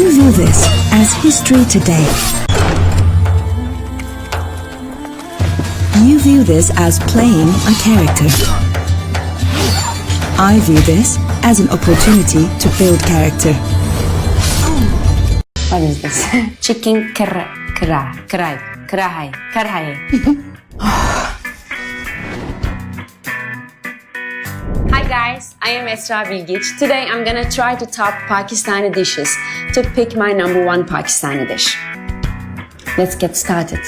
You view this as history today. You view this as playing a character. I view this as an opportunity to build character. What is this? Chicken karai. Hi guys, I am Esra Bilgic. Today I'm gonna try to top Pakistani dishes to pick my number one Pakistani dish. Let's get started.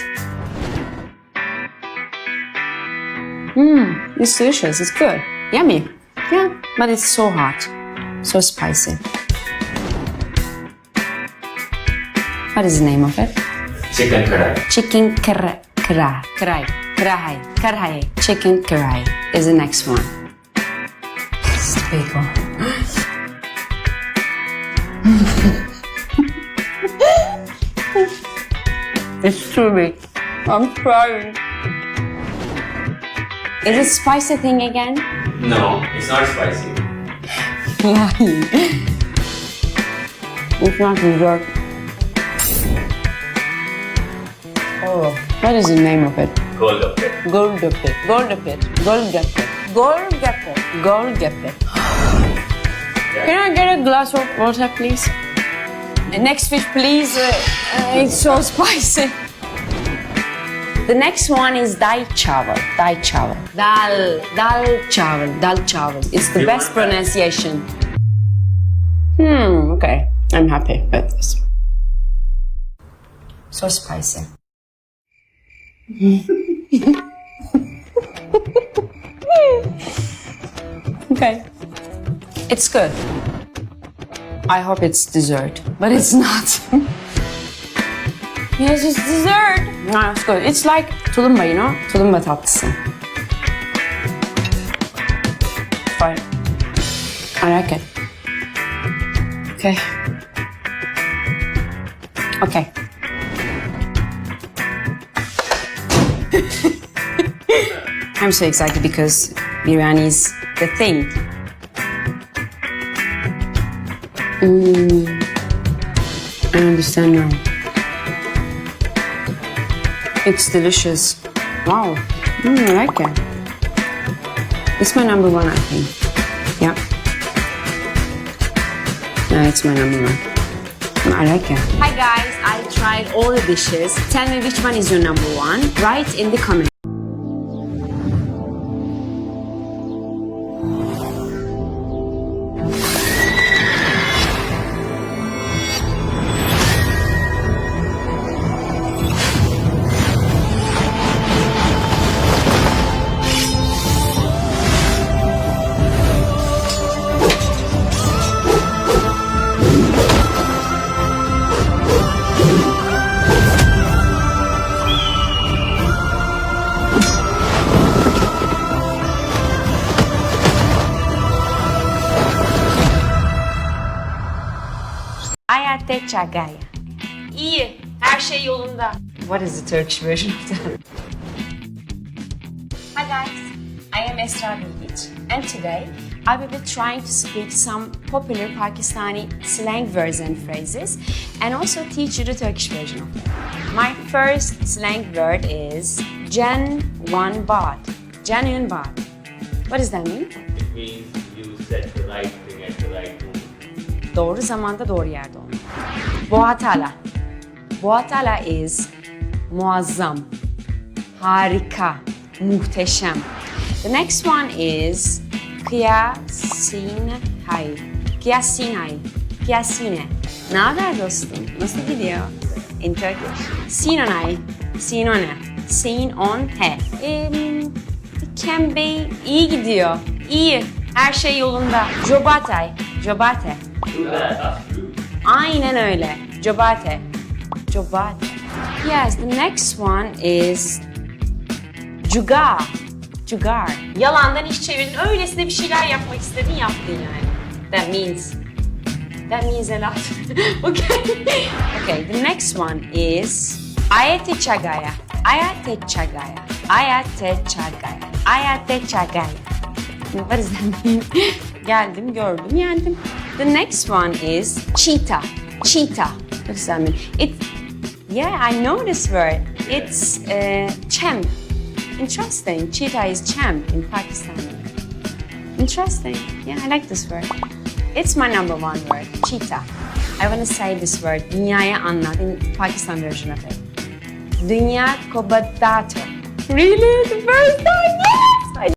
It's delicious, it's good. Yummy. Yeah, but it's so hot, so spicy. What is the name of it? Chicken karai. Chicken karai. Chicken karai is the next one. It's the big one. It's too big. I'm crying. Is it spicy thing again? No, it's not spicy. Lying. It's not dessert. Oh, what is the name of it? Golgappe. Golgappe. Can I get a glass of water, please? The next fish, please. It's so spicy. The next one is dal chawal. Dal chawal. It's the best pronunciation. Okay. I'm happy with this. So spicy. Okay. It's good. I hope it's dessert, but it's not. Yes, it's dessert. No, it's good. It's like tulumba, you know? Tulumba tatlısı. Fine. I like it. Okay. Okay. I'm so excited because biryani is the thing. I understand now. It's delicious. Wow. I like it. It's my number one, I think. Yeah. No, it's my number one. I like it. Hi guys, I tried all the dishes. Tell me which one is your number one. Write in the comments. Ayate çagaya. İyi, her şey yolunda. What is the Turkish version of that? Hi guys, I am Esra Bilgic, and today I will be trying to speak some popular Pakistani slang words and phrases, and also teach you the Turkish version of them. My first slang word is genuine baat. Genuine baat. What does that mean? It means you said the right thing at the right moment. Doğru zamanda doğru yerde olmak. Boğatala. Boğatala is muazzam, harika, muhteşem. The next one is kıyasinhay. Kıyasinhay. Kıyasine. Ne haber dostum? Nasıl gidiyor? In Turkish. Sinonay. Sinone. Sinonhe. It can be iyi gidiyor. İyi. Her şey yolunda. Jobatay. Jobate. Aynen öyle. Jobate. Jobate. Yes, the next one is Cugar. Cugar. Yalandan iş çevirdin. Öylesine bir şeyler yapmak istedin, yaptın yani. That means a lot. Okay. Okay, the next one is Ayate Çagaya. Ayate Çagaya. Ayate Çagaya. Ayate Çagaya. What does that mean? Geldim, gördüm, yendim. The next one is cheetah. Cheetah. What does that mean? Yeah, I know this word. It's champ. Interesting. Cheetah is champ in Pakistani. Interesting. Yeah, I like this word. It's my number one word. Cheetah. I want to say this word. Dünyayı anlat in Pakistan version of it. Dünya ko batato. Really? The first time?